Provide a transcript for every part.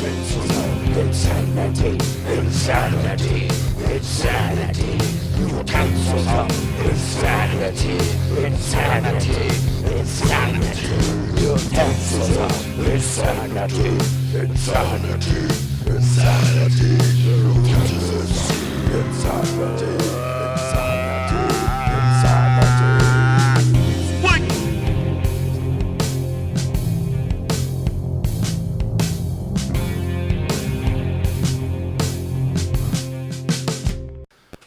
Insanity, insanity, insanity. Utensils of insanity, insanity, insanity. Utensils of insanity, insanity, insanity. Utensils of insanity, insanity, insanity.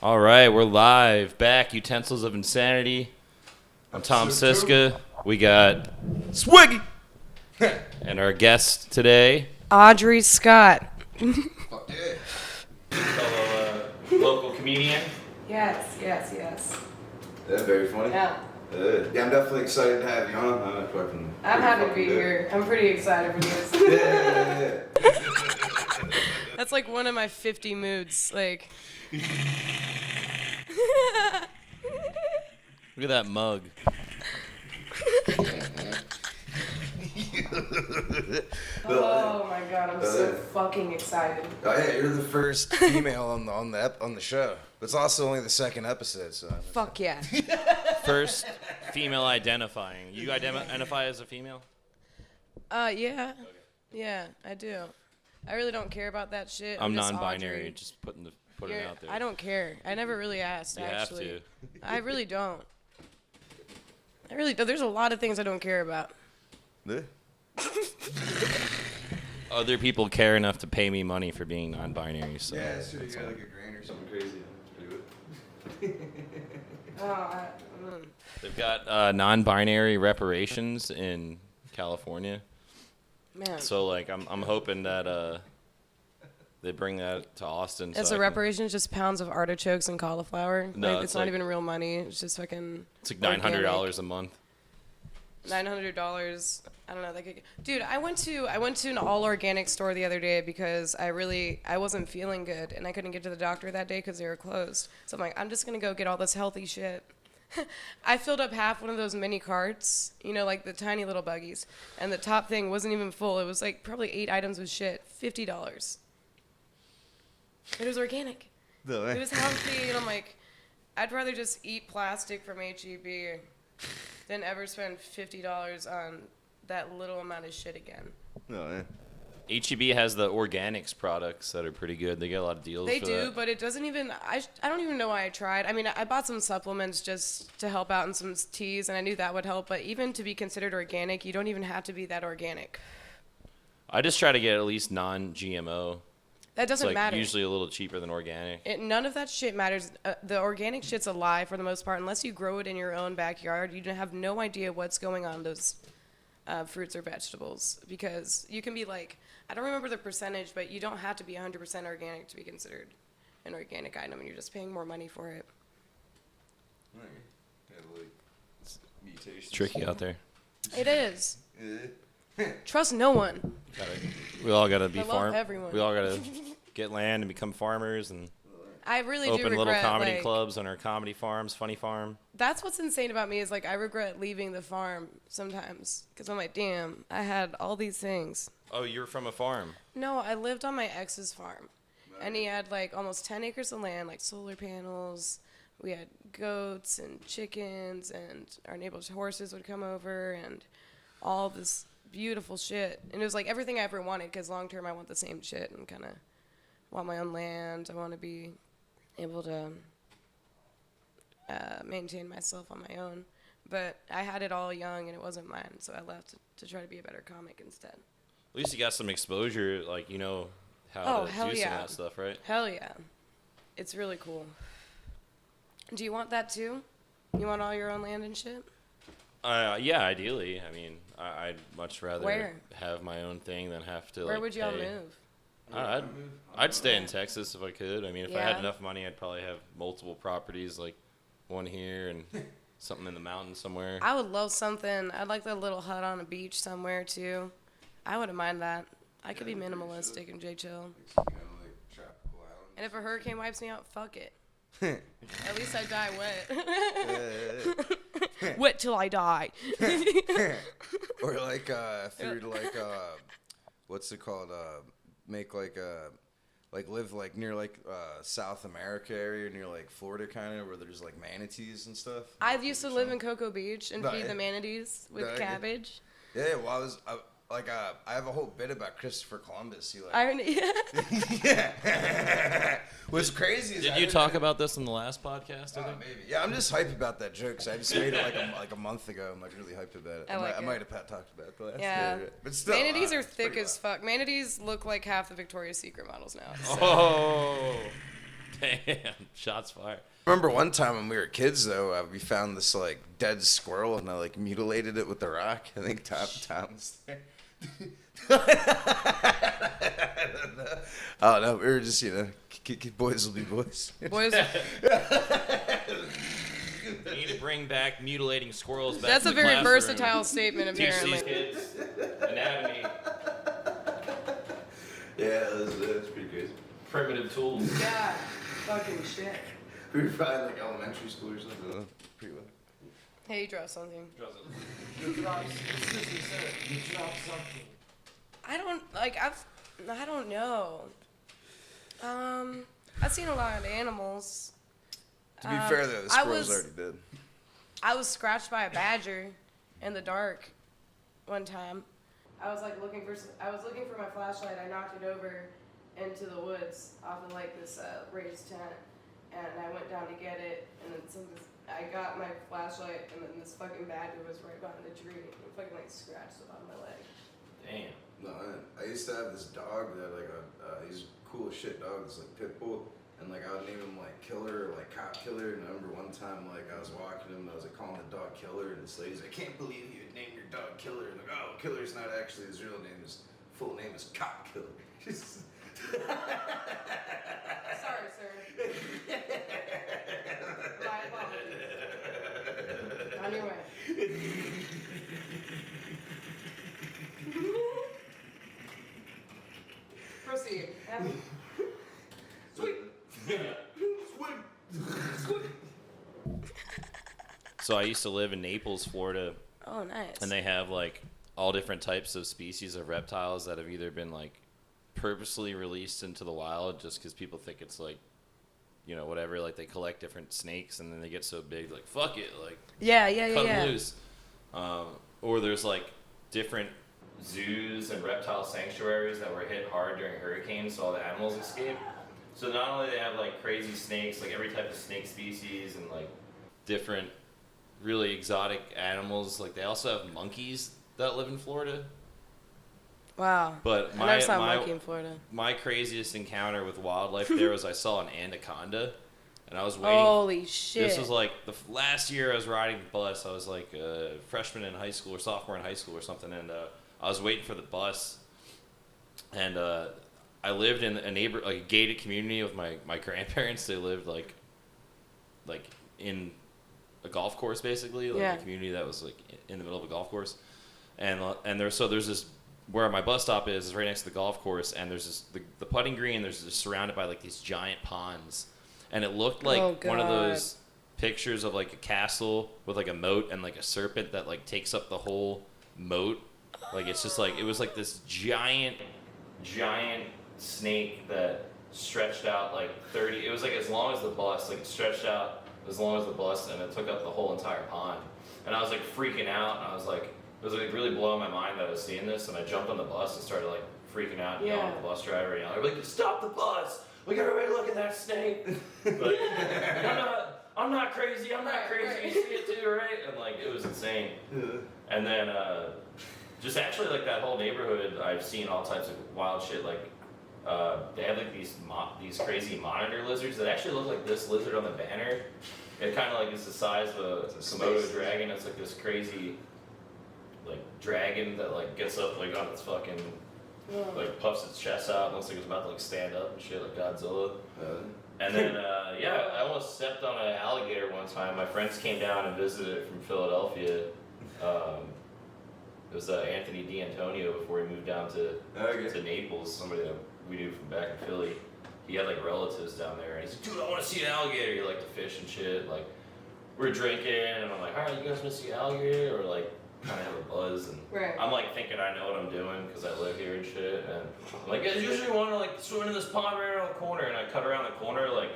All right, we're live, back, Utensils of Insanity. I'm Tom Sisca. We got Swiggy. And our guest today, Audrey Scott. Fuck yeah. fellow local comedian. Yes. That's very funny. Yeah. Yeah, I'm definitely excited to have you on. I'm happy to be here. I'm pretty excited for this. Yeah. That's like one of my 50 moods. Like. Look at that mug. Oh my god, I'm so fucking excited. Oh yeah, you're the first female on the show. But it's also only the second episode, so. Fuck yeah. First female identifying. You identify as a female? Yeah. Yeah, I do. I really don't care about that shit. I'm just non-binary, Audrey. just putting it out there. I don't care. I never really asked, You actually. have I really don't. I really don't. There's a lot of things I don't care about. Yeah. Other people care enough to pay me money for being non-binary, so. Yeah, so you got like a grand or something crazy. Do it. They've got non-binary reparations in California. Man. So like I'm hoping that they bring that to Austin. It's so a reparations, just pounds of artichokes and cauliflower. No, like, it's not like- even real money. It's just fucking. It's like $900 a month. $900. I don't know. Dude, I went to an all organic store the other day because I wasn't feeling good and I couldn't get to the doctor that day because they were closed. So I'm like, I'm just gonna go get all this healthy shit. I filled up half one of those mini carts, like the tiny little buggies, and the top thing wasn't even full. It was like probably 8 items of shit, $50. It was organic. No, It was healthy, and I'm like, I'd rather just eat plastic from H-E-B than ever spend $50 on that little amount of shit again. No, yeah. H-E-B has the organics products that are pretty good. They get a lot of deals They for do, that. but it doesn't even, I don't even know why I tried. I mean, I bought some supplements just to help out and some teas, and I knew that would help, but even to be considered organic, you don't even have to be that organic. I just try to get at least non-GMO. That It's doesn't like matter. usually a little cheaper than organic. None of that shit matters. The organic shit's a lie for the most part. Unless you grow it in your own backyard, you have no idea what's going on those fruits or vegetables. Because you can be like, I don't remember the percentage, but you don't have to be 100% organic to be considered an organic item, and you're just paying more money for it. Yeah, like mutations. It's tricky out there. It is. Yeah. Trust no one. We all gotta be I love farm. everyone. We all gotta get land and become farmers and I really do open regret, little comedy like, clubs on our comedy farms, funny farm. That's what's insane about me is, like, I regret leaving the farm sometimes. Because I'm like, damn, I had all these things. Oh, you're from a farm. No, I lived on my ex's farm. And he had, like, almost 10 acres of land, like solar panels. We had goats and chickens, and our neighbor's horses would come over, and all this beautiful shit. And it was, like, everything I ever wanted, because long term I want the same shit and kind of want my own land. I want to be able to maintain myself on my own. But I had it all young, and it wasn't mine, so I left to try to be a better comic instead. At least you got some exposure, like you know how Oh, to hell do some yeah. of that stuff, right? Hell yeah. It's really cool. Do you want that too? You want all your own land and shit? Yeah, ideally. I mean, I'd much rather Where? have my own thing than have to. Where like, would y'all pay. move? I'd stay in Texas if I could. I mean, if I had Yeah. enough money, I'd probably have multiple properties, like one here and something in the mountains somewhere. I would love something. I'd like that little hut on a beach somewhere too. I wouldn't mind that. I could be minimalistic and J chill. Like tropical island. And if a hurricane wipes me out, fuck it. At least I die wet. Wet till I die. Or like through like what's it called? make like live like near like South America area, near like Florida kind of, where there's like manatees and stuff. I used to live in Cocoa Beach and No, feed yeah. the manatees with No, cabbage. Yeah, well, I have a whole bit about Christopher Columbus. He like, Yeah. What's crazy is Did you talk about this in the last podcast? I think? Maybe. Yeah, I'm just hyped about that joke. Cause I just made it like a month ago. I'm like really hyped about it. I might have talked about it the last Yeah. day. But still, Manatees are it's thick pretty as fuck. Manatees look like half the Victoria's Secret models now. So. Oh, damn! Shots fired. Remember one time when we were kids though, we found this like dead squirrel and I like mutilated it with the rock. I think Tom's there. I don't know. We were just boys will be boys. Boys, We need to bring back mutilating squirrels back. that's to a the very classroom. versatile statement, Teach apparently. these kids anatomy, Yeah, that's pretty crazy. primitive tools. God, fucking shit. We were probably like elementary school or something. Pretty well. Hey, you draw something. You dropped something. I don't know. I've seen a lot of animals. To be fair though, the I squirrel's was- already dead. I was scratched by a badger in the dark one time. I was looking for my flashlight. I knocked it over into the woods off of like this raised tent, and I went down to get it, and then I got my flashlight, and then this fucking badger was right behind the tree and fucking like scratched the bottom of my leg. Damn. No, I used to have this dog that like he's cool as shit dog. It's like pit bull, and like I would name him like Killer or like Cop Killer. And I remember one time like I was walking him, and I was like calling the dog Killer, and this lady's like, I can't believe you would name your dog Killer. And like, oh, Killer's not actually his real name. His full name is Cop Killer. Sorry, sir. My apologies. On your way. Proceed. Sweet. So I used to live in Naples, Florida, Oh, nice. and they have like all different types of species of reptiles that have either been like purposely released into the wild just because people think it's like, you know, whatever. Like they collect different snakes and then they get so big, like fuck it, like Yeah. cut them loose. Or there's like different zoos and reptile sanctuaries that were hit hard during hurricanes, so all the animals escaped. So not only they have like crazy snakes, like every type of snake species and like different really exotic animals, like they also have monkeys that live in Florida. Wow. But I never saw a monkey in Florida. my craziest encounter with wildlife there was I saw an anaconda, and I was waiting. Holy shit. This was like the last year I was riding the bus. I was like a freshman in high school or sophomore in high school or something, and I was waiting for the bus, and I lived in a gated community with my grandparents. They lived like in a golf course basically, like a community that was like in the middle of a golf course, and there's this where my bus stop is right next to the golf course, and there's this the putting green. There's just surrounded by like these giant ponds, and it looked like one of those pictures of like a castle with like a moat and like a serpent that like takes up the whole moat. Like it's just like it was like this giant snake that stretched out like 30. It was like as long as the bus, like it stretched out as long as the bus, and it took up the whole entire pond. And I was like freaking out, and I was like, it was like really blowing my mind that I was seeing this, and I jumped on the bus and started like freaking out and yelling at the bus driver, and yelling, like, stop the bus! Like everybody look at that snake! Like, I'm not crazy, I'm not crazy, right. you see it too, right? And like it was insane. And then just actually like that whole neighborhood, I've seen all types of wild shit. Like they have like these crazy monitor lizards that actually look like this lizard on the banner. It kind of like is the size of a Komodo dragon. It's like this crazy like dragon that like gets up like on its fucking like puffs its chest out and looks like it's about to like stand up and shit like Godzilla. And then I almost stepped on an alligator one time. My friends came down and visited it from Philadelphia. It was Anthony D'Antonio before he moved down to Naples, somebody that we knew from back in Philly. He had like relatives down there, and he's like, dude, I want to see an alligator. He liked to fish and shit. Like, we're drinking, and I'm like, all right, you guys want to see an alligator? Or like, kind of have a buzz, and Right. I'm like thinking I know what I'm doing because I live here and shit. And I'm like, I usually want to like swim in this pond right around the corner, and I cut around the corner, like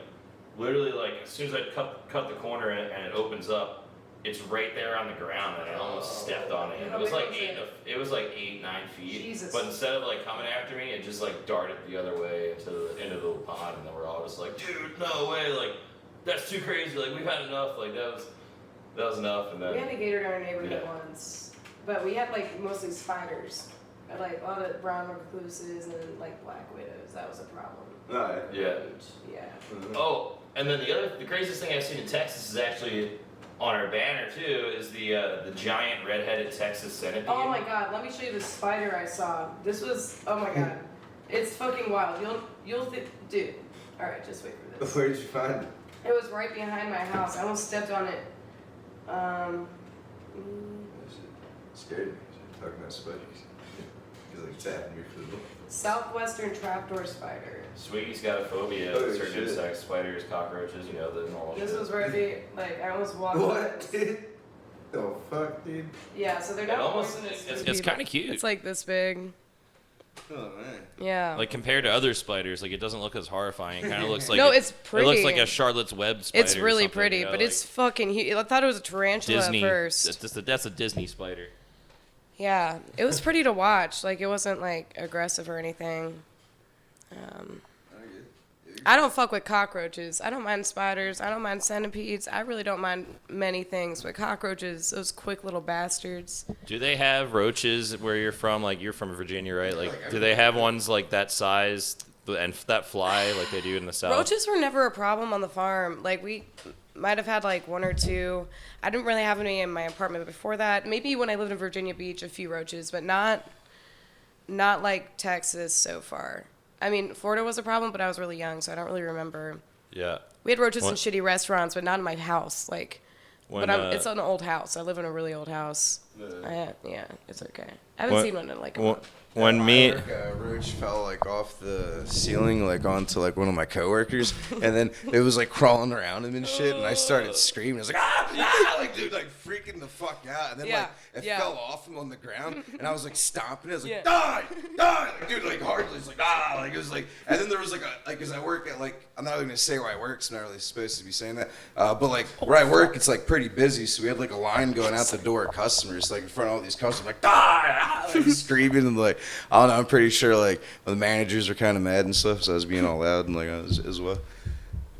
literally like as soon as I cut the corner and it opens up, it's right there on the ground, and I almost stepped on it. And it was like 8-9 feet. Jesus. But instead of like coming after me, it just like darted the other way into the little pond, and then we're all just like, dude, no way, like that's too crazy, like we've had enough, like that was enough. And then We had a gator in our neighborhood Yeah. once, but we had like mostly spiders. Like a lot of brown recluses and like black widows. That was a problem. No, yeah. Yeah. Oh, and then the craziest thing I've seen in Texas is actually on our banner too, is the giant red-headed Texas centipede. Oh my god, let me show you the spider I saw. This was, oh my god. It's fucking wild. You'll think, dude. Alright, just wait for this. Where did you find it? It was right behind my house. I almost stepped on it. That shit scared me. You're talking about spiders. He's like tapping me for the door. Southwestern trapdoor spider. Swiggy's got a phobia Oh, of certain shit. insects, spiders, cockroaches, you know, the normal This shit. was right be like I almost walked. What, dude? The fuck, dude? Yeah, so they're It not almost- poisonous. it's to kinda people. cute. It's like this big. Oh, man. Yeah. Like compared to other spiders, like it doesn't look as horrifying. It kind of looks like No, it's It looks pretty. like a Charlotte's Web spider. It's or really something, pretty, you know, but like it's fucking huge. I thought it was a tarantula Disney. at first. That's a Disney spider. Yeah, it was pretty to watch. Like, it wasn't, like, aggressive or anything. I don't fuck with cockroaches. I don't mind spiders. I don't mind centipedes. I really don't mind many things. But cockroaches, those quick little bastards. Do they have roaches where you're from? Like you're from Virginia, right? Like, do they have ones like that size and that fly like they do in the South? Roaches were never a problem on the farm. Like, we might have had, like, one or two. I didn't really have any in my apartment before that. Maybe when I lived in Virginia Beach, a few roaches, but not like Texas so far. I mean, Florida was a problem, but I was really young, so I don't really remember. Yeah. We had roaches in What- shitty restaurants, but not in my house. Like, When, but it's an old house. I live in a really old house. Yeah, it's okay. I haven't What- seen one in like a Wh- month. when me A roach fell like off the ceiling, like onto like one of my coworkers, and then it was like crawling around him and shit. And I started screaming. I was like, like dude, like freaking the fuck out. And then Yeah, like it yeah. fell off him on the ground, and I was like stomping it. I was like, Yeah. die, like, dude, like hardly. It's like like it was like. And then there was like cause I work at like I'm not even gonna say where I work. 'Cause I'm not really supposed to be saying that. But like where I work, it's like pretty busy. So we had like a line going out the door of customers, like in front of all these customers, like die, like screaming and like. I don't know. I'm pretty sure like the managers were kind of mad and stuff, so I was being all loud and like as well.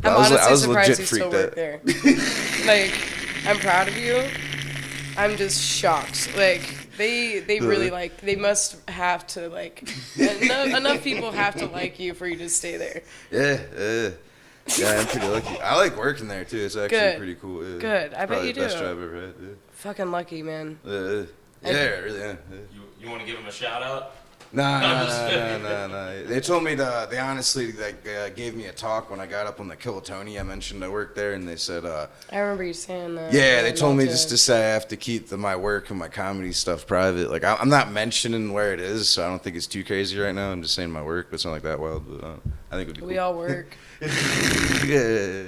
But I'm honestly I was surprised legit you still freaked work out. there. Like, I'm proud of you. I'm just shocked. Like, they really like, they must have to like, enough people have to like you for you to stay there. Yeah, I'm pretty lucky. I like working there too. It's actually Good. pretty cool. Yeah. Good. I bet Probably you the best do. job I've ever had. Fucking lucky, man. Yeah, really. Yeah. you want to give him a shout out? No. They told me they honestly like gave me a talk when I got up on the Kilatoni. I mentioned I worked there, and they said, I remember you saying that. yeah, they told me just to say I have to keep my work and my comedy stuff private. Like I'm not mentioning where it is, so I don't think it's too crazy right now. I'm just saying my work, but it's not like that wild. But I think it would be cool. We all work. Yeah.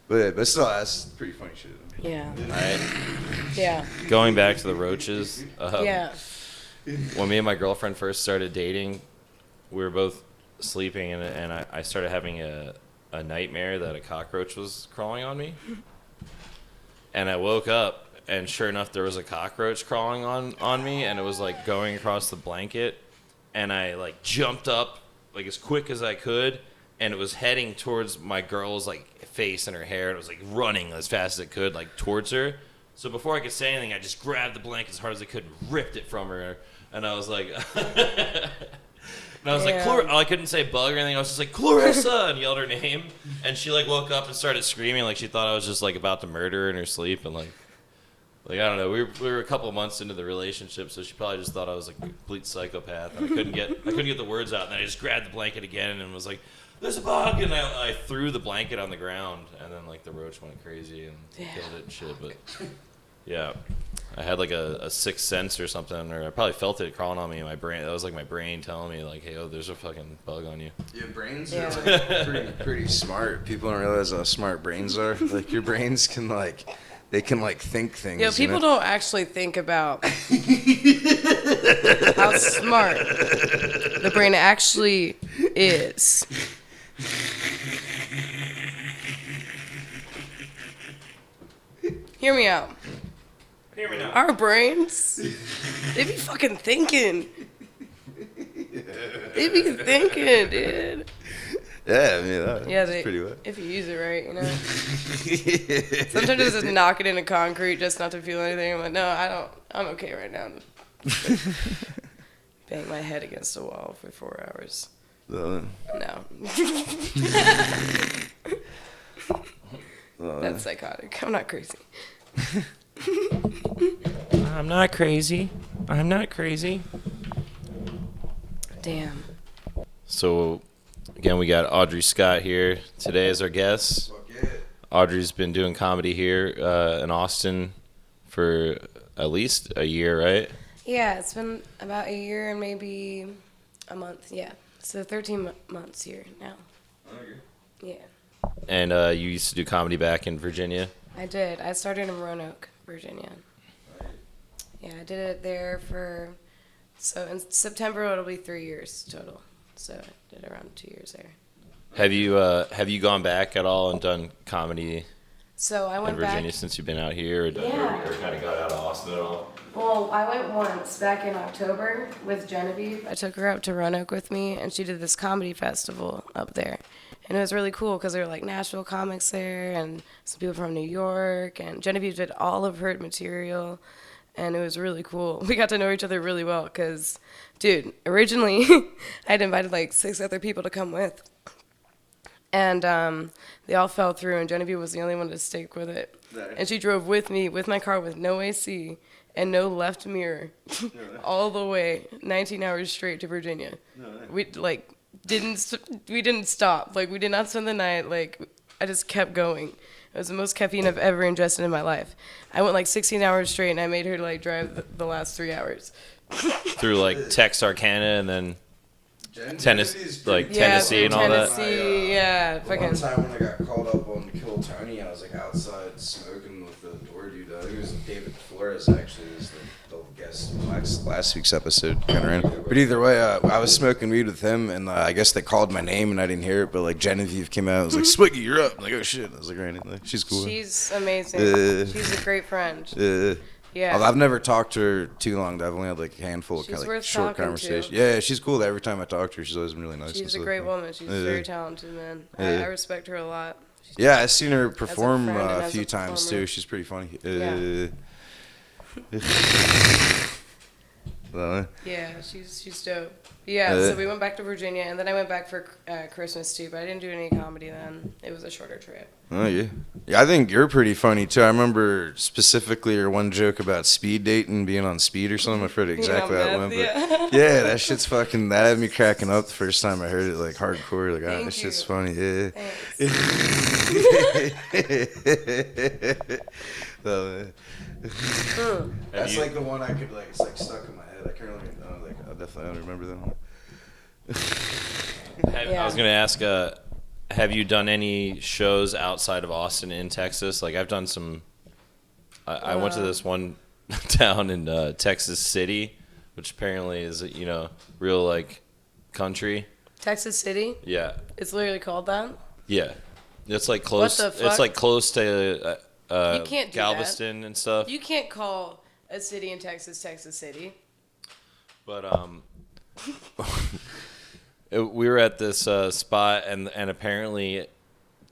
But still, that's pretty funny shit. Yeah. All right. Yeah. Going back to the roaches. Yeah. When me and my girlfriend first started dating, we were both sleeping, and I started having a nightmare that a cockroach was crawling on me. And I woke up, and sure enough, there was a cockroach crawling on me, and it was like going across the blanket. And I like jumped up like as quick as I could, and it was heading towards my girl's like face and her hair, and it was like running as fast as it could like towards her. So before I could say anything, I just grabbed the blanket as hard as I could and ripped it from her. And I was like, and I was like, I couldn't say bug or anything. I was just like, Clarissa, and yelled her name. And she like woke up and started screaming like she thought I was just like about to murder her in her sleep. And like I don't know. We were a couple months into the relationship, so she probably just thought I was like a complete psychopath. And I couldn't get the words out. And then I just grabbed the blanket again and was like, there's a bug, and I threw the blanket on the ground, and then like the roach went crazy and killed it and shit. But yeah, I had like a sixth sense or something, or I probably felt it crawling on me in my brain. That was like my brain telling me like, hey, there's a fucking bug on you. Your brains are like pretty smart. People don't realize how smart brains are. Like your brains can like they can like think things. Yo, people you know? don't actually think about how smart the brain actually is. Hear me out. Hear me now. Our brains, they be fucking thinking. They be thinking, dude. Yeah, I mean, that's pretty well. If you use it right, you know. Sometimes I just knock it into concrete just not to feel anything. I'm like, no, I don't. I'm okay right now. Bang my head against the wall for 4 hours. No. That's psychotic. I'm not crazy. I'm not crazy. I'm not crazy. Damn. So, again, we got Audrey Scott here today as our guest. Fuck yeah. Audrey's been doing comedy here in Austin for at least a year, right? Yeah, it's been about a year and maybe a month. Yeah. So 13 months here now. Yeah. And you used to do comedy back in Virginia? I did. I started in Roanoke, Virginia. Yeah, I did it there so in September it'll be 3 years total. So I did around 2 years there. Have you gone back at all and done comedy So I in went Virginia back. since you've been out here? Or kind of got out of Austin at all? Well, I went once back in October with Genevieve. I took her up to Roanoke with me, and she did this comedy festival up there. And it was really cool because there were like Nashville comics there and some people from New York. And Genevieve did all of her material, and it was really cool. We got to know each other really well because, dude, originally I'd invited like 6 other people to come with. And they all fell through, and Genevieve was the only one to stick with it. And she drove with me, with my car with no AC and no left mirror, all the way 19 hours straight to Virginia. We didn't stop. Like, we did not spend the night. Like, I just kept going. It was the most caffeine I've ever ingested in my life. I went like 16 hours straight, and I made her like drive the last 3 hours. Through like Texarkana and then Tennessee's Tennessee and all that. Tennessee, yeah, One fucking. time when I got called up on Kill Tony, I was like outside smoking with the door dude. I think it was David Flores actually. Was the guest last week's episode, kind of random. But either way, I was smoking weed with him, and I guess they called my name and I didn't hear it. But like Genevieve came out, and was like, "Swiggy, you're up." I'm like, "Oh shit!" I was like, "Right." Like, she's cool. She's amazing. She's a great friend. Yeah. Although I've never talked to her too long. I've only had like a handful of She's kind of worth like short talking conversations. to. Yeah, she's cool. Every time I talk to her, she's always been really nice. and She's a stuff. great woman. She's very talented, man. I respect her a lot. Yeah, I've seen her perform friend and a as few a times performer. too. She's pretty funny. Yeah. Well, Yeah, she's dope. Yeah, so we went back to Virginia, and then I went back for Christmas too, but I didn't do any comedy then. It was a shorter trip. oh yeah. Yeah, I think you're pretty funny too. I remember specifically your one joke about speed dating, being on speed or something. I forget exactly how it went, but yeah, that shit's fucking. That had me cracking up the first time I heard it, like hardcore. Like, Thank that shit's you. funny. Yeah. So, that's like the one I could like. It's like stuck in my head. I currently I definitely don't remember that one. I was gonna ask, have you done any shows outside of Austin in Texas? Like I've done some. I went to this one town in Texas City, which apparently is real like country. Texas City? Yeah, It's literally called that? yeah. It's like close. What the fuck? It's like close to You can't do Galveston and stuff. You can't call a city in Texas, Texas City. But we were at this spot, and apparently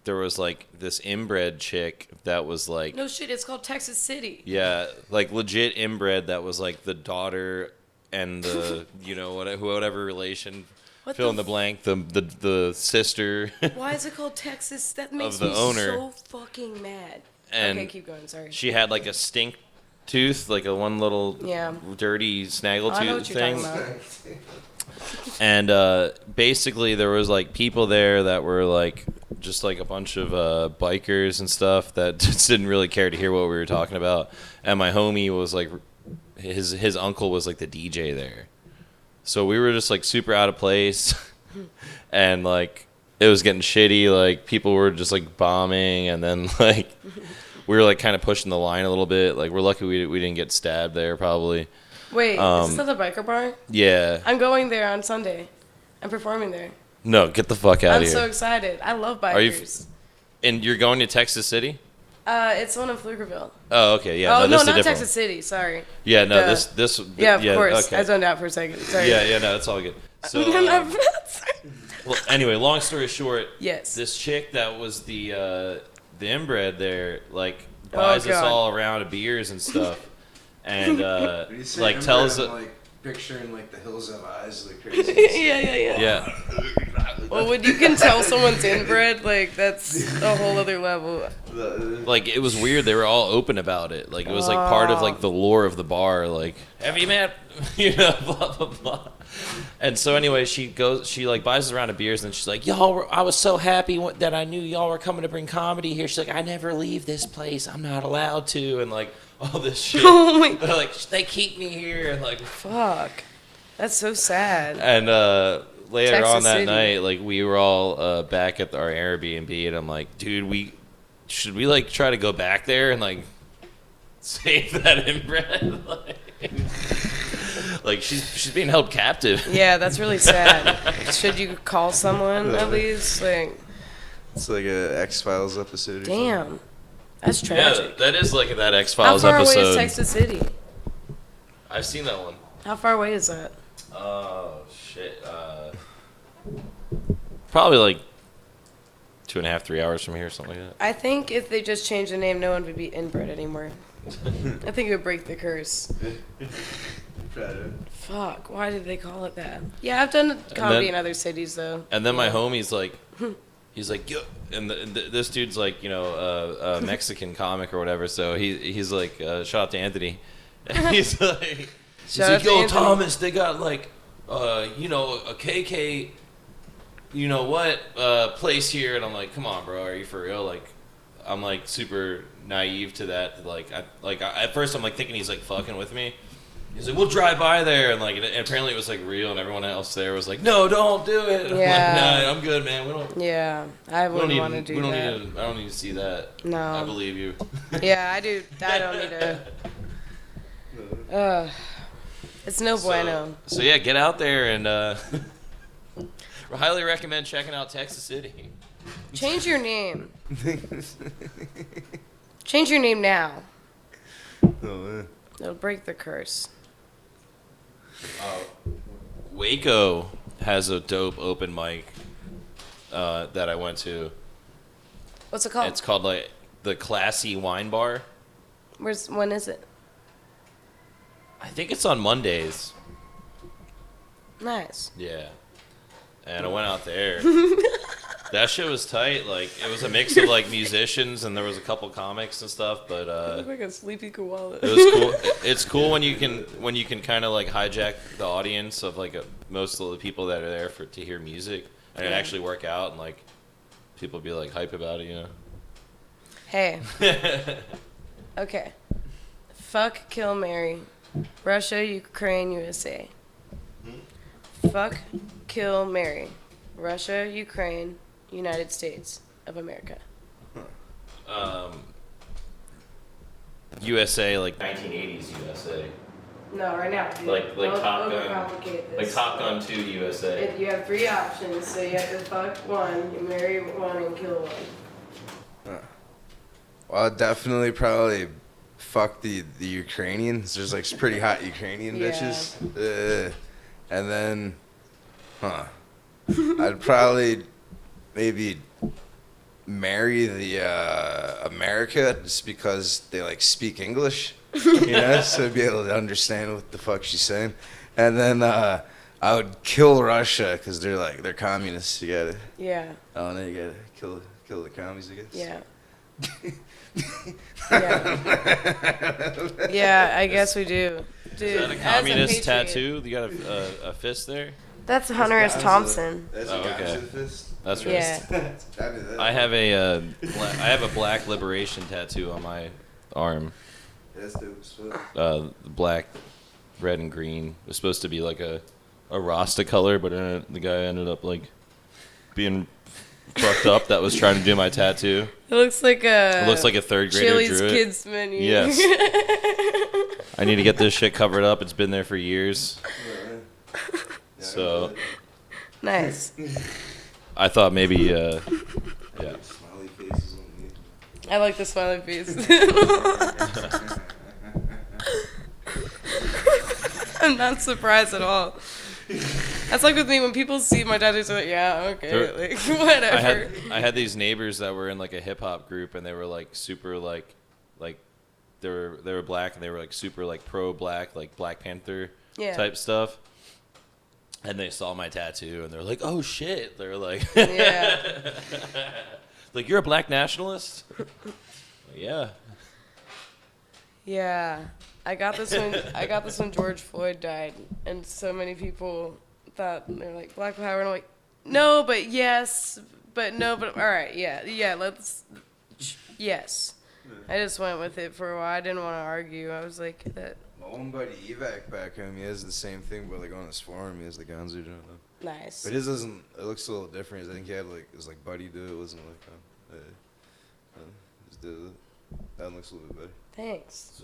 there was like this inbred chick that was like, No shit, it's called Texas City. yeah, like legit inbred that was like the daughter and the whatever relation, What fill the in the blank, the sister. Why is it called Texas? That makes the me owner. so fucking mad. And okay, keep going, sorry. She had like a stink tooth, like a one little Yeah. dirty snaggle I know tooth what you're thing. talking about. And basically there was like people there that were like just like a bunch of bikers and stuff that just didn't really care to hear what we were talking about. And my homie was like, his uncle was like the DJ there. So we were just like super out of place. And like it was getting shitty. Like people were just like bombing, and then like we were like kind of pushing the line a little bit. Like we're lucky we didn't get stabbed there probably. Wait, is this at the biker bar? Yeah. I'm going there on Sunday. I'm performing there. No, get the fuck out I'm of here. so excited. I love bikers. Are you? And you're going to Texas City? It's the one in Pflugerville. Oh, okay, yeah. Oh, this no, is a not different Texas City. Sorry. Yeah, no, Duh. this. Yeah, of course. Okay. I zoned out for a second. Sorry. Yeah, no, it's all good. So, well, anyway, long story short, yes. this chick that was the inbred there, like, buys us God. all around of beers and stuff, and When you say like inbred, tells I'm, it. like picturing like the hills have eyes, like crazy. yeah. Yeah. Well, when you can tell someone's inbred, like that's a whole other level. Like it was weird. They were all open about it. Like it was like part of like the lore of the bar. Like, have you met? You know, blah blah blah. And so anyway, she like buys us a round of beers, and she's like, "Y'all, I was so happy that I knew y'all were coming to bring comedy here." She's like, "I never leave this place. I'm not allowed to," and like all this shit. Oh my They're like, "They keep me here," and like, fuck. That's so sad. and later Texas on that City. night, like we were all back at our Airbnb, and I'm like, "Dude, should we like try to go back there and like save that inbred?" Like she's being held captive. Yeah, that's really sad. Should you call someone at least? Like, It's like a X-Files episode. Or damn, that's Yeah, tragic. that is like that How X-Files far episode. away is Texas City? I've seen that one. How far away is that? Oh shit. Probably like 2.5, 3 hours from here, something like that. I think if they just changed the name, no one would be inbred anymore. I think it would break the curse. Fuck, why did they call it that? Yeah, I've done comedy in other cities though. And then my homie's like, he's like, yo, and this dude's like, you know, a Mexican comic or whatever. So he's like, shout out to Anthony. And he's like, Shout out to yo, Anthony. Thomas, they got like, you know, a KK, you know what, place here. And I'm like, come on, bro, are you for real? Like, I'm like super naive to that. Like, at first I'm like thinking he's like fucking with me. He's like, we'll drive by there, and like, and apparently it was like real, and everyone else there was like, no, don't do it. I'm Yeah. like, nah, I'm good, man. We don't. Yeah, I We don't wouldn't need. want to do we don't that. need. I don't need to see that. No. I believe you. Yeah, I do. I don't need to. It's no bueno. So yeah, get out there and we highly recommend checking out Texas City. Change your name. Change your name now. Oh, man. It'll break the curse. Waco has a dope open mic that I went to. What's it called? It's called like the Classy Wine Bar. When is it? I think it's on Mondays. Nice. Yeah. And I went out there. That shit was tight. Like it was a mix of like musicians and there was a couple comics and stuff, but Look like a sleepy koala. it was cool. It's cool when you can kind of like hijack the audience of like most of the people that are there to hear music and it actually work out and like people be like hype about it, you know. Hey. Okay. Fuck, kill, marry. Russia, Ukraine, USA. Fuck, kill, marry. Russia, Ukraine, United States of America. USA, like 1980s USA, No, right now. Dude. like Don't Top Gun, overcomplicate like this. Top Gun 2 USA. You have 3 options, so you have to fuck one, you marry one, and kill one. Well, I'd definitely probably fuck the Ukrainians. There's like pretty hot Ukrainian Yeah. bitches. And then, I'd probably maybe marry the America just because they like speak English, you know, so I'd be able to understand what the fuck she's saying. And then I would kill Russia because they're communists. You gotta, Yeah, oh no, you gotta kill the commies, I guess. yeah. Yeah. Yeah, I guess we do. Dude, Is that a as communist patriot- tattoo? You got a fist there? That's Hunter S. Thompson. That's Oh, a okay. gotcha fist. That's right. Yeah. I have a black liberation tattoo on my arm. That's dope as fuck. Black, red, and green. It was supposed to be like a Rasta color, but the guy ended up like being fucked up that was trying to do my tattoo. It looks like a. It looks like a third grader Chili's drew it. kids menu. Yes. I need to get this shit covered up. It's been there for years. So Nice. I thought maybe, yeah. Smiley faces on me. I like the smiley face. I'm not surprised at all. That's like with me when people see my tattoos, they're like, yeah, okay, like whatever. I had these neighbors that were in like a hip hop group, and they were like super like they were black, and they were like super like pro black, like Black Panther type stuff. And they saw my tattoo, and they're like, "Oh shit!" They're like, Yeah. like, you're a black nationalist? Yeah. Yeah. I got this when George Floyd died, and so many people thought they're like Black Power, and I'm like, no, but yes, but no, but all right, yeah, let's, yes. I just went with it for a while. I didn't want to argue. I was like that. My one buddy Evac back home, he has the same thing, but like on his forearm, he has the Gonzo joint. Nice. But his doesn't. It looks a little different. I think he had like his like buddy do it. It wasn't like just did it. That looks a little bit better. Thanks.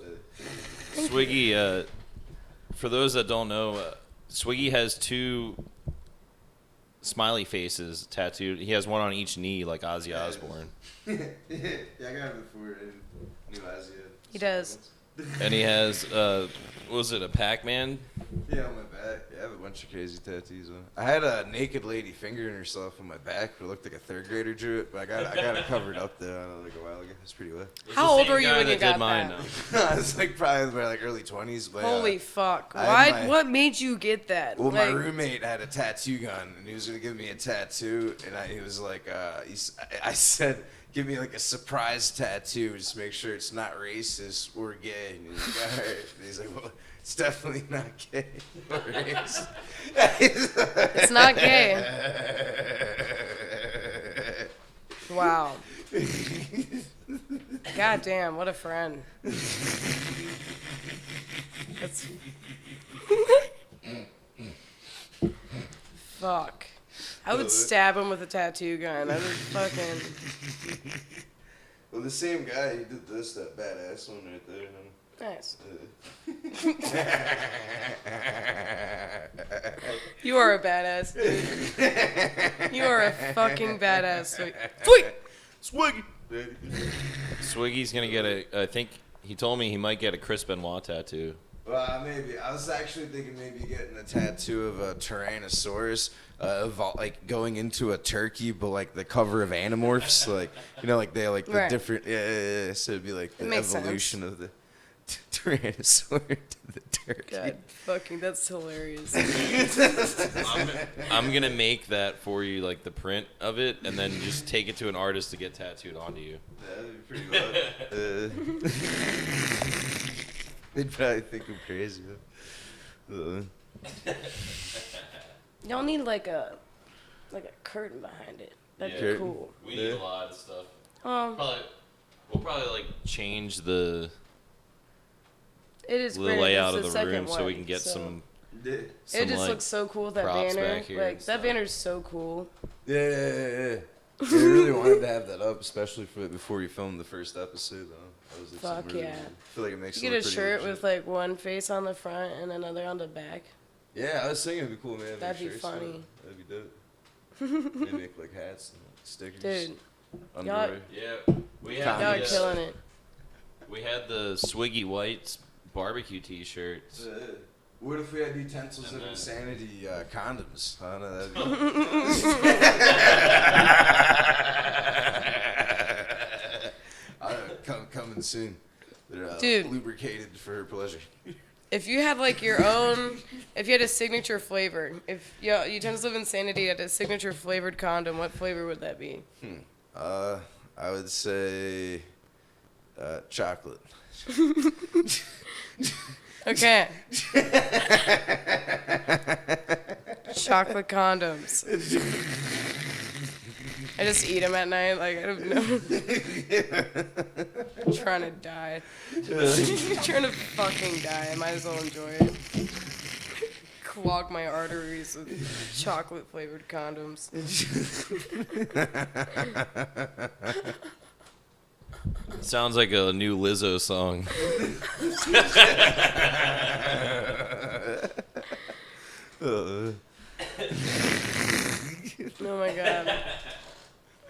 Swiggy, for those that don't know, Swiggy has 2 smiley faces tattooed. He has one on each knee, like Ozzy Osbourne. Yeah, I got it before in New Asia. He does. And he has, what was it, a Pac-Man? Yeah, on my back. Yeah, I have a bunch of crazy tattoos on. I had a naked lady fingering herself on my back, but it looked like a third grader drew it. But I got it covered up there like a while ago. It's pretty wet. How old were you when you got that? I was like probably my like early 20s. But Holy fuck! Why? What made you get that? Well, like, my roommate had a tattoo gun, and he was gonna give me a tattoo, and he was like, I said, give me like a surprise tattoo, just make sure it's not racist or gay. And he's like, all right. And he's like, well, it's definitely not gay or racist. It's not gay. Wow. God damn, what a friend. That's fuck. I would stab him with a tattoo gun. I would fucking. Well, the same guy, he did that badass one right there. Nice. You are a badass, dude. You are a fucking badass. Swiggy! Swiggy's gonna get I think he told me he might get a Chris Benoit tattoo. Well, maybe. I was actually thinking maybe getting a tattoo of a Tyrannosaurus, like going into a turkey, but like the cover of Animorphs, like like they like the different. Yeah. So it'd be like the evolution of the Tyrannosaur to the turkey. God, fucking, that's hilarious. I'm gonna make that for you, like the print of it, and then just take it to an artist to get tattooed onto you. That'd be pretty wild. They'd probably think I'm crazy. Y'all need like a curtain behind it. That'd be cool. We need a lot of stuff. We'll probably like change the the layout of the room so we can get some it just like, looks so cool with that banner. Like that banner's so cool. Yeah. I really wanted to have that up, especially before you filmed the first episode. I was like, fuck yeah. I feel like it makes you get a shirt with like one face on the front and another on the back. Yeah, I was thinking it'd be cool, man. That'd be funny. That'd be dope. Maybe make like hats and stickers. Dude. Underwear. Yeah. Y'all are killing it. We had the Swiggy Whites barbecue t-shirts. What if we had Utensils of Insanity condoms? I don't know. That'd be coming soon. They're Dude, lubricated for pleasure. If you had like your own, if you had a signature flavor, if Utensils of Insanity had a signature flavored condom, what flavor would that be? I would say chocolate. Okay. Chocolate condoms. I just eat them at night, like I don't know. I'm trying to die. Trying to fucking die. I might as well enjoy it. clog my arteries with chocolate-flavored condoms. Sounds like a new Lizzo song. Oh my god.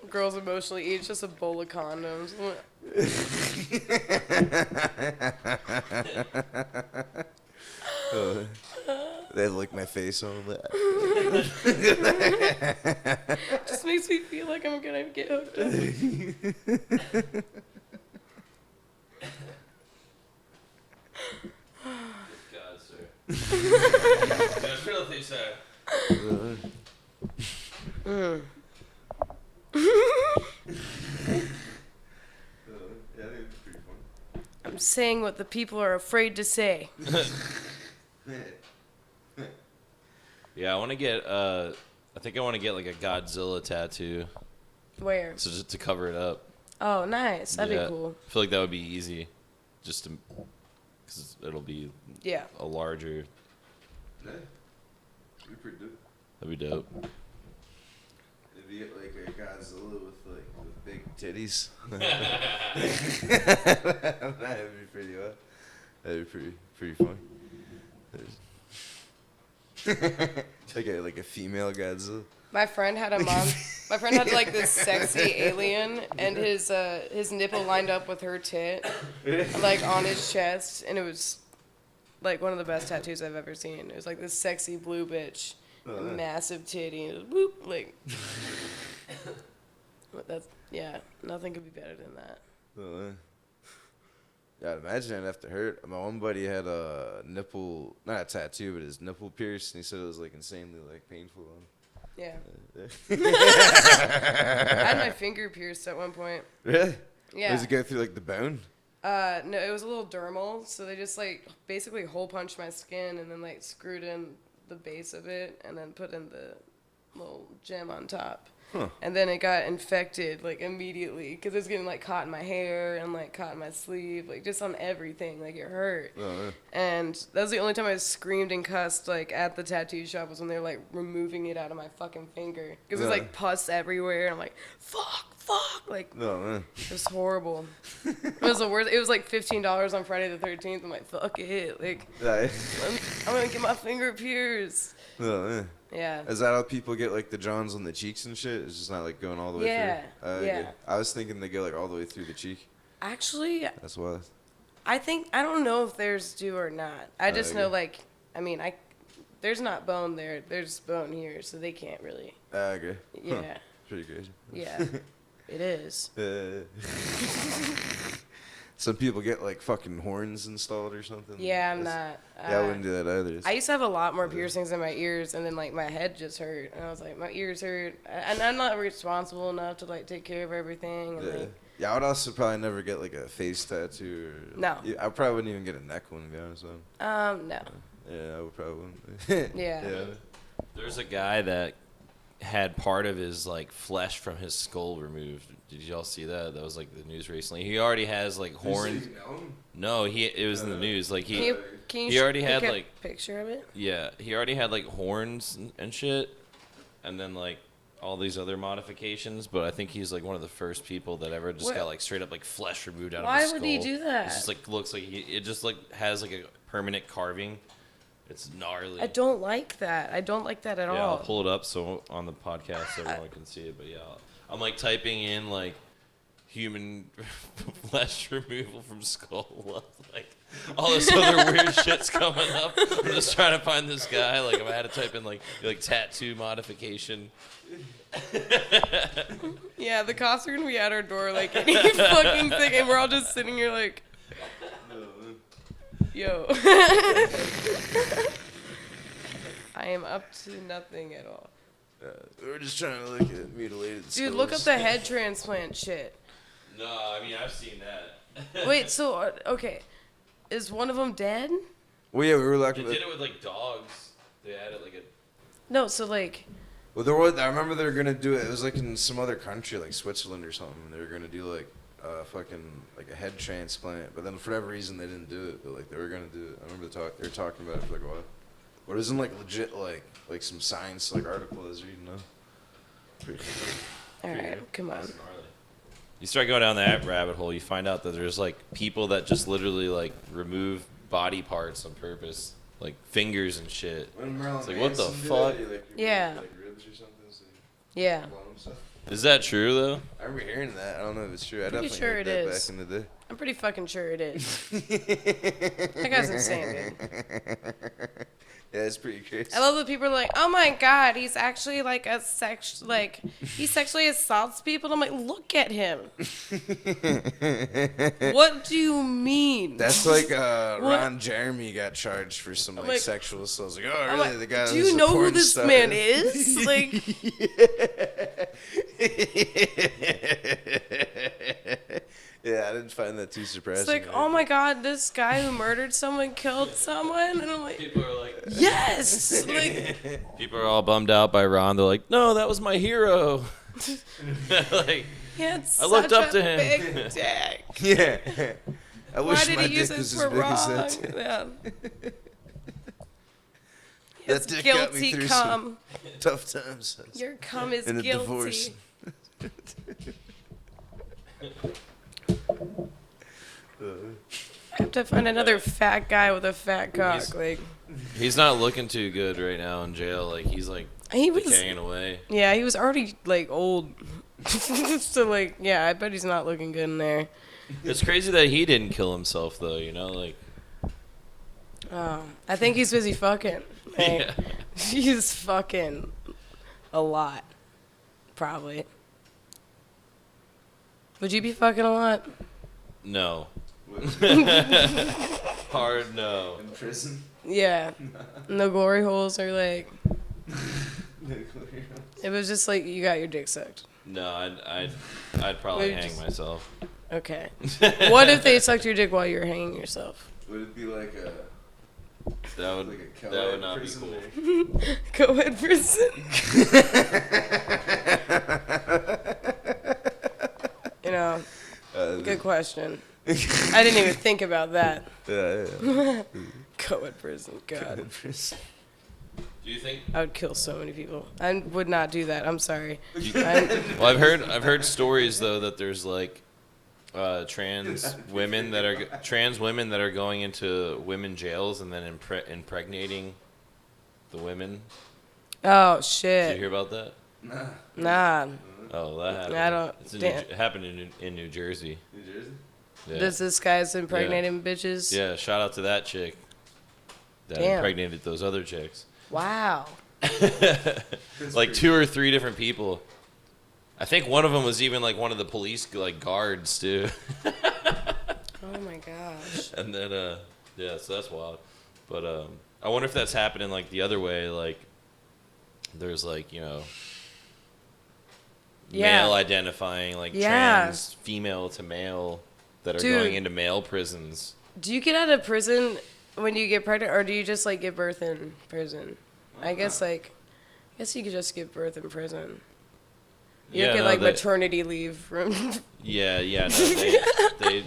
Girls emotionally eat just a bowl of condoms. They lick my face on that. Just makes me feel like I'm gonna get hooked up. God, sir. That's filthy, sir. I'm saying what the people are afraid to say. Yeah, I want to get. I think I want to get like a Godzilla tattoo, Where? so just to cover it up. Oh, nice. That'd Yeah. be cool. I feel like that would be easy, just to, because it'll be Yeah. a larger. Yeah. It'd be pretty dope. That'd be dope. If you get like a Godzilla with big titties. That'd be pretty wild. That'd be pretty funny. like a female Godzilla. My friend had a mom. My friend had like this sexy alien, and his nipple lined up with her tit, like on his chest, and it was like one of the best tattoos I've ever seen. It was like this sexy blue bitch, massive titty, and it was whoop like. That's nothing could be better than that. Yeah, I'd imagine it'd have to hurt. My one buddy had a nipple, not a tattoo, but his nipple pierced, and he said it was like insanely like painful. Yeah. I had my finger pierced at one point. Really? Yeah. Does it go through like the bone? No, it was a little dermal, so they just like basically hole punched my skin and then like screwed in the base of it and then put in the little gem on top. Huh. And then it got infected like immediately because it was getting like caught in my hair and like caught in my sleeve, like just on everything. Like it hurt. Oh, yeah. And that was the only time I screamed and cussed like at the tattoo shop was when they were like removing it out of my fucking finger because there's like pus everywhere and I'm like fuck like Oh, man. it was horrible. It was the worst. It was like $15 on Friday the 13th. I'm like fuck it, like Yeah. I'm gonna get my finger pierced. Oh, man. Yeah. Is that how people get like the Johns on the cheeks and shit? It's just not like going all the way Yeah, through? yeah. Okay. I was thinking they go like all the way through the cheek. Actually, That's why. I don't know if theirs do or not. I just know like there's not bone there. There's bone here, so they can't really. Okay. Yeah. Huh. Pretty crazy. Yeah. It is. Some people get like fucking horns installed or something. Yeah, I'm not. Yeah, I wouldn't do that either. I used to have a lot more piercings in my ears, and then like my head just hurt, and I was like, my ears hurt, and I'm not responsible enough to like take care of everything. And, like, Yeah, I would also probably never get like a face tattoo. Or, No. Yeah, I probably wouldn't even get a neck one, to be honest with you. no. Yeah, I would probably wouldn't. Yeah. There's a guy that had part of his like flesh from his skull removed. Did y'all see that? That was like the news recently. He already has like horns. No, it was in the news. Like Can you he already had take a like picture of it? yeah, he already had like horns and shit, and then like all these other modifications. But I think he's like one of the first people that ever just What? got like straight up like flesh removed out of Why his skull. would he do that? It just like looks like it just like has like a permanent carving. It's gnarly. I don't like that. I don't like that at Yeah, all. I'll pull it up so on the podcast everyone can see it. But yeah, I'm like typing in like human flesh removal from skull. Like all this other weird shit's coming up. I'm just trying to find this guy. Like I had to type in like tattoo modification. Yeah, the cops are gonna be at our door like any fucking thing, and we're all just sitting here like, yo. I am up to nothing at all. We're just trying to look at mutilated Dude, look up the head transplant shit. No, I mean I've seen that. Wait, so okay, is one of them dead? Well, yeah, we were They looking did at. it with like dogs. They added like a. No, so like, Well, there was. I remember they were gonna do it. It was like in some other country, like Switzerland or something. They were gonna do like fucking like a head transplant, but then for whatever reason they didn't do it. But like they were gonna do it. I remember they were talking about it for like a while. What isn't like legit like some science like article I was reading though. Pretty cool. All right, come on. You start going down that rabbit hole, you find out that there's like people that just literally like remove body parts on purpose, like fingers and shit. It's like, what the fuck? Yeah. Like ribs or something. So Yeah. Is that true though? I remember hearing that. I don't know if it's true. I definitely sure heard it that is. back in the day. I'm pretty fucking sure it is. That guy's insane, dude. Yeah, it's pretty crazy. I love that people are like, oh my god, he's actually like he sexually assaults people. And I'm like, look at him. What do you mean? That's like Ron Jeremy got charged for some like like- sexual assault. I was like, oh I'm really? like, The guy do was you a know who porn this star. man is? Like, Yeah, I didn't find that too surprising. it's like, oh my god, this guy who murdered someone killed someone, and I'm like, People are like, yes. Like, people are all bummed out by Ron. They're like, no, that was my hero. Like, he had I looked such up to a him. big dick. Yeah. I Why wish did my he use dick it was as for big as wrong? that. Yeah. That His dick got me guilty through cum. some tough times. Your cum is In a guilty. divorce. I have to find another fat guy with a fat cock. Like, He's not looking too good right now in jail. Like, he's like he was, decaying away. yeah, he was already like old. So like, yeah, I bet he's not looking good in there. It's crazy that he didn't kill himself though. You know, like. I think he's busy fucking. Like, Yeah. he's fucking a lot, probably. Would you be fucking a lot? No. Hard no. In prison? Yeah. No glory holes are like. It was just like you got your dick sucked. No, I'd probably Maybe hang just- myself. Okay. What if they sucked your dick while you were hanging yourself? Would it be like a That would like a that would not be prison cool. Co-ed prison. You know, good question. I didn't even think about that. Yeah. Co-ed prison. God. Do you think? I would kill so many people. I would not do that. I'm sorry. Well, I've heard stories though that there's like trans women that are going into women jails and then impregnating the women. Oh Did you shit. hear about that? Nah. Oh, that happened. I don't- It's in damn. it happened in New Jersey. New Jersey? Yeah. Does this guy's impregnating bitches? Yeah. Shout out to that chick that Damn. impregnated those other chicks. Wow. Like 2 or 3 different people. I think one of them was even like one of the police like guards too. Oh my gosh. And then yeah, so that's wild. But I wonder if that's happening like the other way, like there's like, you know, Yeah. male identifying like Yeah. trans female to male that are Dude. going into male prisons. Do you get out of prison when you get pregnant, or do you just like give birth in prison? I guess you could just give birth in prison. You Yeah, don't get no, like they- maternity leave from. Yeah, no, they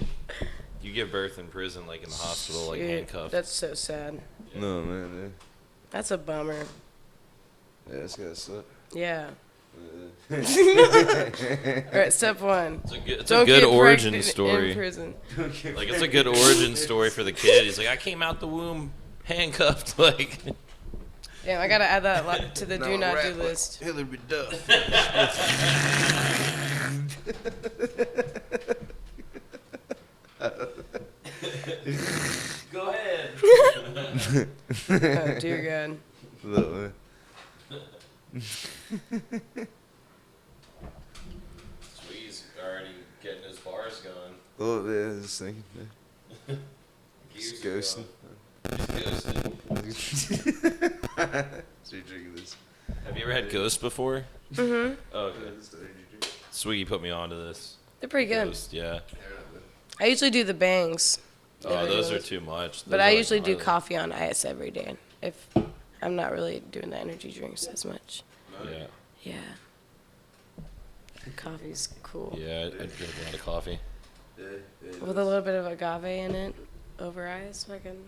you give birth in prison like in the hospital, like Dude, handcuffed. That's so sad. No, man. That's a bummer. Yeah, it's gotta suck. Yeah. All right, step 1. It's Don't a good get origin pregnant story. in prison. Like it's a good origin story for the kid. He's like, I came out the womb handcuffed. Like, Damn, I gotta add that to the do not do rap like list. Hillary Duff. go ahead. Oh dear God. Look, man. Swiggy's already getting his bars going. Oh, yeah, this thing. Yeah. He's Just ghosting. He's ghosting. So you're drinking this. Have you ever had Ghost before? Mhm. Oh, okay. Swiggy put me onto this. They're pretty good. Ghost, yeah. I usually do the bangs. Oh, those are too much. But Those I are, like, usually do gnarly. coffee on ice every day. If I'm not really doing the energy drinks as much. Yeah. Yeah. Coffee's cool. Yeah, I drink a lot of coffee. Yeah, With a little bit of agave in it over ice, fucking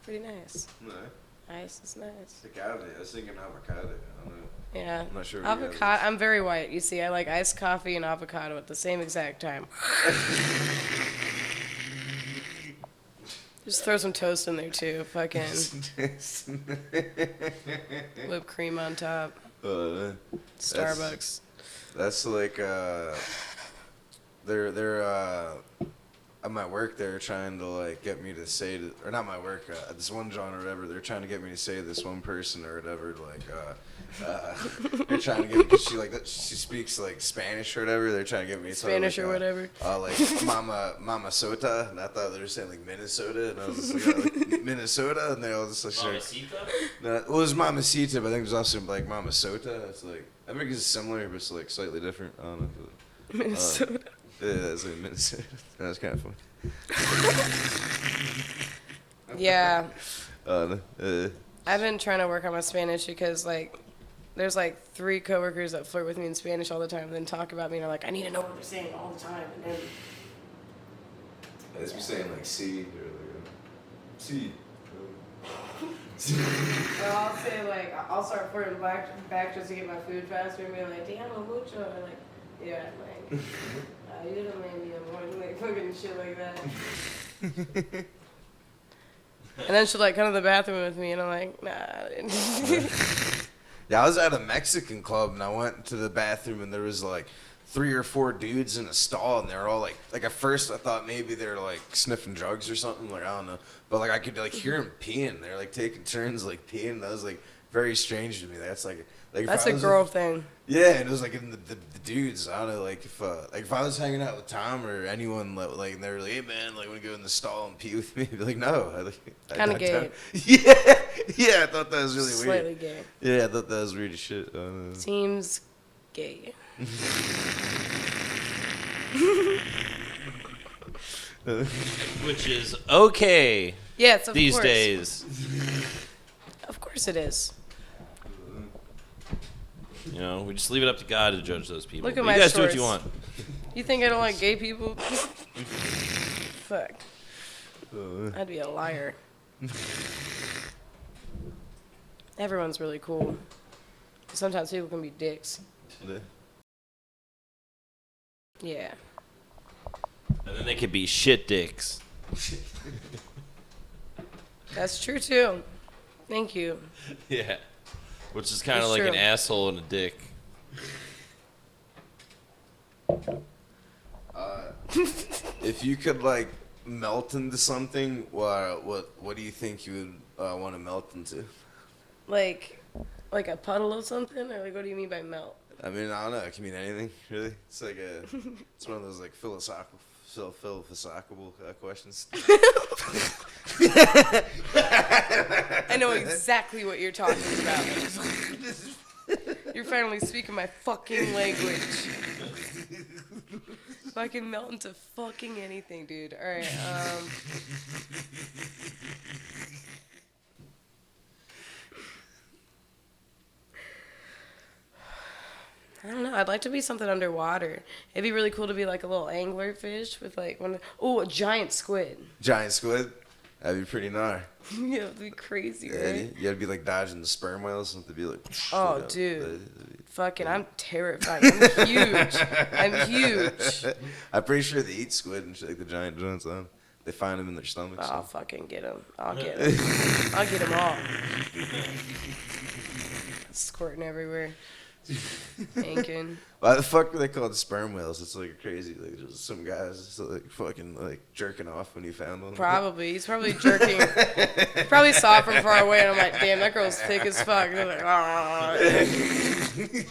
pretty nice. No. Ice is nice. Agave. I was thinking avocado. I don't know. Yeah. I'm not sure what you got Avocado. I'm very white. You see, I like iced coffee and avocado at the same exact time. Just throw some toast in there too. Fucking whipped cream on top. Starbucks. That's like they're at my work. They're trying to like get me to say to, or not my work. This one John or whatever. They're trying to get me to say to this one person or whatever. Like they're trying to get me because she like she speaks like Spanish or whatever. They're trying to get me to Spanish like, or whatever. Like Mama Sota, and I thought they were saying like Minnesota, and I was just like, like Minnesota, and they all just like no, well, it was Mamacita, but I think there's also like Mama Sota. It's like I think it's similar, but it's like slightly different. I don't know. Minnesota. Yeah, it's like Minnesota. That was kind of fun. Yeah. I've been trying to work on my Spanish because like there's like 3 coworkers that flirt with me in Spanish all the time and then talk about me and are like, I need to know what you're saying all the time. And then I just be saying like C or like C. or I'll say like I'll start flirting back just to get my food faster and be like, damn, mucho, and like, yeah, like, you don't make me a morning, like fucking shit like that. And then she'll like come to the bathroom with me and I'm like, nah. Yeah, I was at a Mexican club and I went to the bathroom and there was like 3 or 4 dudes in a stall and they were all like at first I thought maybe they were like sniffing drugs or something, like I don't know, but like I could like hear them peeing. They're like taking turns like peeing. That was like very strange to me. That's like that's a girl thing. Yeah, and it was like in the dudes. I don't know, like if I was hanging out with Tom or anyone like and they were like, hey man, like wanna go in the stall and pee with me? I'd be like, no. Kind of gay. Yeah, I thought that was really Slightly weird. gay. Yeah, I thought that was weird as shit. Seems gay. Which is okay. Yes, of these course. days. Of course it is. You know, we just leave it up to God to judge those people. Look at But my you guys do shorts. what you want. You think I don't like gay people? Fuck. I'd be a liar. Everyone's really cool. Sometimes people can be dicks. Yeah. And then they could be shit dicks. That's true too. Thank you. Yeah. Which is kind of It's like true. an asshole and a dick. If you could like melt into something, what do you think you would want to melt into? Like a puddle of something, or like what do you mean by melt? I mean, I don't know. It can mean anything, really. It's like it's one of those like philosophical questions. I know exactly what you're talking about. You're finally speaking my fucking language. If I can melt into fucking anything, dude. All right. I don't know. I'd like to be something underwater. It'd be really cool to be like a little anglerfish with like a giant squid. Giant squid? That'd be pretty gnar. Yeah, it'd be crazy, Yeah, right? you gotta be like dodging the sperm whales and to be like. Oh, dude. Fucking, I'm terrified. I'm huge. I'm huge. I'm pretty sure they eat squid and shit, like the giant joints. They find them in their stomachs. I'll fucking get them. I'll get them. I'll get them all. Squirting everywhere. Inking. Why the fuck were they called sperm whales? It's like crazy. Like just some guys just like fucking like jerking off when he found one. Probably. He's probably jerking. Probably saw it from far away, and I'm like, damn, that girl's thick as fuck. And they're like, ah.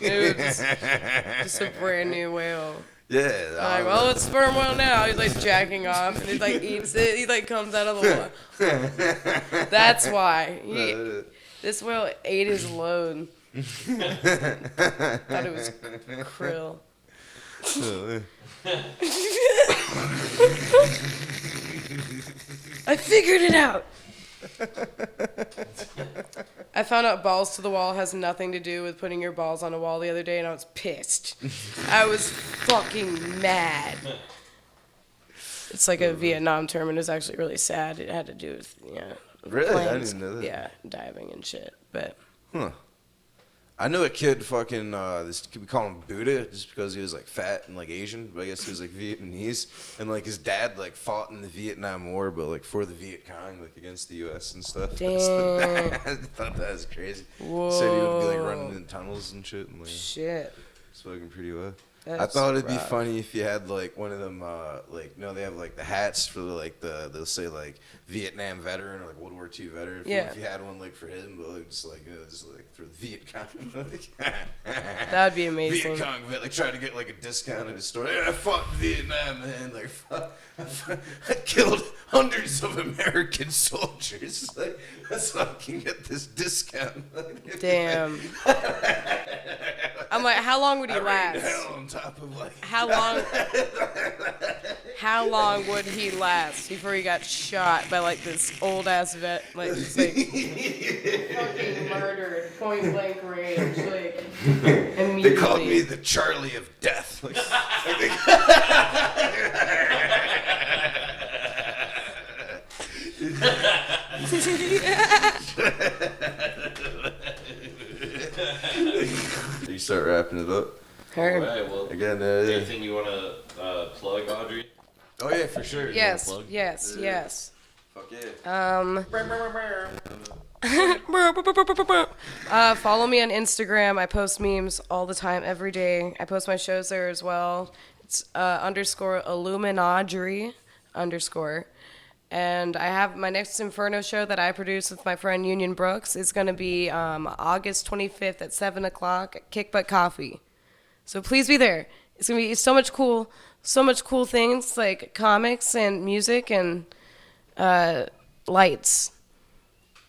Dude, just a brand new whale. Yeah. I'm like, well, it's sperm whale now. He's like jacking off, and he like eats it. He like comes out of the water. That's why. This whale ate his load. Thought it was krill. I figured it out. I found out balls to the wall has nothing to do with putting your balls on a wall the other day, and I was pissed. I was fucking mad. It's like a Vietnam term, and it's actually really sad. It had to do with, yeah. Really? I planes. didn't know that. Yeah, diving and shit. But Huh. I knew a kid fucking, this kid, we call him Buddha just because he was like fat and like Asian, but I guess he was like Vietnamese. And like his dad like fought in the Vietnam War, but like for the Viet Cong, like against the US and stuff. Damn. I thought that was crazy. Whoa. Said he would be like running in tunnels and shit. And, like, shit. it's fucking pretty well. I That's thought it'd be rough. funny if you had like one of them, like, you know, they have like the hats for like they'll say like Vietnam veteran or like World War II veteran. Yeah. If you had one like for him, but like just like for the Viet Cong. That'd be amazing. Viet Cong vet, like try to get like a discount at a store. Hey, I fought in Vietnam, man. Like I killed hundreds of American soldiers. Like that's how I can get this discount. Damn. I'm like, how long would he I rained last? hell on top of like. How long would he last before he got shot by like this old ass vet, like just like fucking murdered, point blank range, like immediately. They called me the Charlie of Death. Like, you start wrapping it up. Heard. All right, well, Again, anything you want to plug, Audrey? oh yeah, for sure. Yes, plug? yes, yes. Fuck yeah. Follow me on Instagram. I post memes all the time, every day. I post my shows there as well. It's _Illuminaudrey _. And I have my next Inferno show that I produce with my friend Union Brooks. It's going to be August 25th at 7 o'clock at Kick Butt Coffee. So please be there. It's going to be so much cool things like comics and music and lights.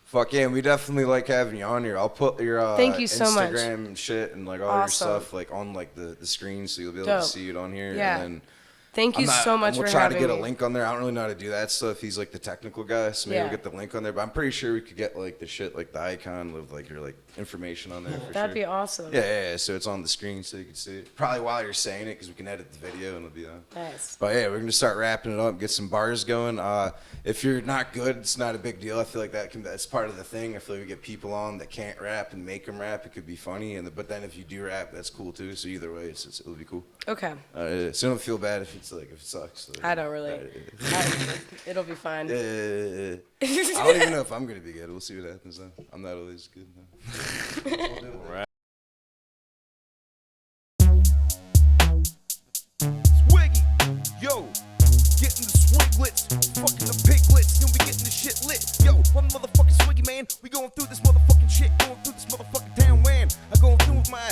Fuck yeah, and we definitely like having you on here. I'll put your Thank you so much. Instagram and shit and like all Awesome. your stuff like on like the screen so you'll be able Dope. to see it on here. Yeah. And then Thank you so much we'll for try having to get me. a link on there. I don't really know how to do that stuff. He's like the technical guy, so maybe Yeah. we'll get the link on there. But I'm pretty sure we could get like the shit, like the icon with like your like information on there. For That'd sure. be awesome. Yeah. So it's on the screen so you can see it. Probably while you're saying it because we can edit the video and it'll be on. Nice. But yeah, we're gonna start wrapping it up, get some bars going. If you're not good, it's not a big deal. I feel like that's part of the thing. I feel like we get people on that can't rap and make them rap. It could be funny, but then if you do rap, that's cool too. So either way, it'll be cool. Okay. So don't feel bad if it sucks. So, I don't really. It'll be fine. I don't even know if I'm gonna be good. We'll see what happens though. I'm not always good. All right. Swiggy, yo, getting the swiglets, fucking the piglets, then we getting the shit lit. Yo, I'm motherfucking Swiggy, man. We going through this motherfucking shit, going through this motherfucking town, man. I going through with my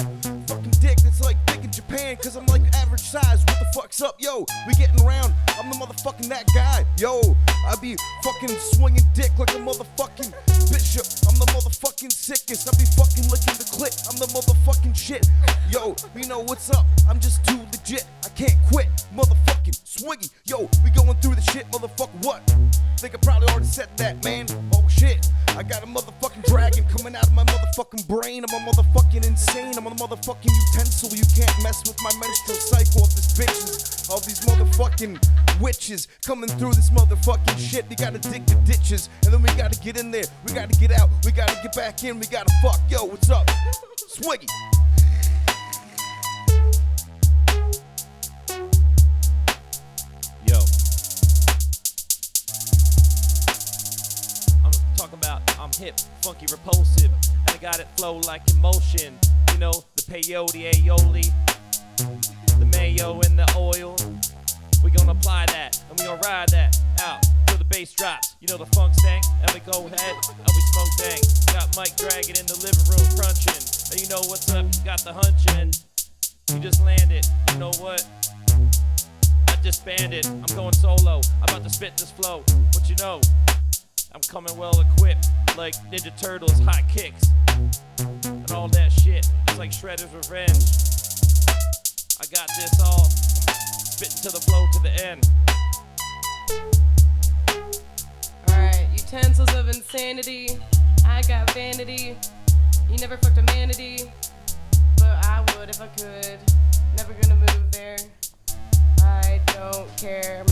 fucking dick that's like big in Japan, cause I'm like average size. What the fuck's up, yo? We getting around, I'm the motherfucking that guy. Yo, I be fucking swinging dick like a motherfucking bishop. I'm the motherfucking sickest. I be fucking licking the clit. I'm the motherfucking shit. Yo, you know what's up? I'm just too legit. I can't quit. Motherfucking Swiggy. Yo, we going through the shit, motherfucker. What? Think I probably already said that, man. Oh shit. I got a motherfucking dragon coming out of my motherfucking brain. I'm a motherfucking insane. I'm a motherfucking utensil. You can't mess with my menstrual cycle of this bitches. All these motherfucking witches coming through this motherfucking shit. We gotta dig the ditches. And then we gotta get in there. We gotta get out. We gotta get back in. We gotta fuck. Yo, what's up? Swiggy. Yo. I'm talking about I'm hip, funky, repulsive, and I got it flow like emotion. You know, the peyote, aioli, the mayo and the oil. We gonna apply that, and we gonna ride that out till the bass drops. You know the funk stank, and we go ahead, and we smoke dang. Got Mike Dragon in the living room crunching. And you know what's up, you got the hunching. You just landed, you know what? I disbanded, I'm going solo. I'm about to spit this flow, what you know? I'm coming well equipped, like Ninja Turtles, hot kicks, and all that shit. It's like Shredder's Revenge. I got this all, spitting to the flow to the end. Alright, utensils of insanity. I got vanity. You never fucked a manatee, but I would if I could. Never gonna move there. I don't care.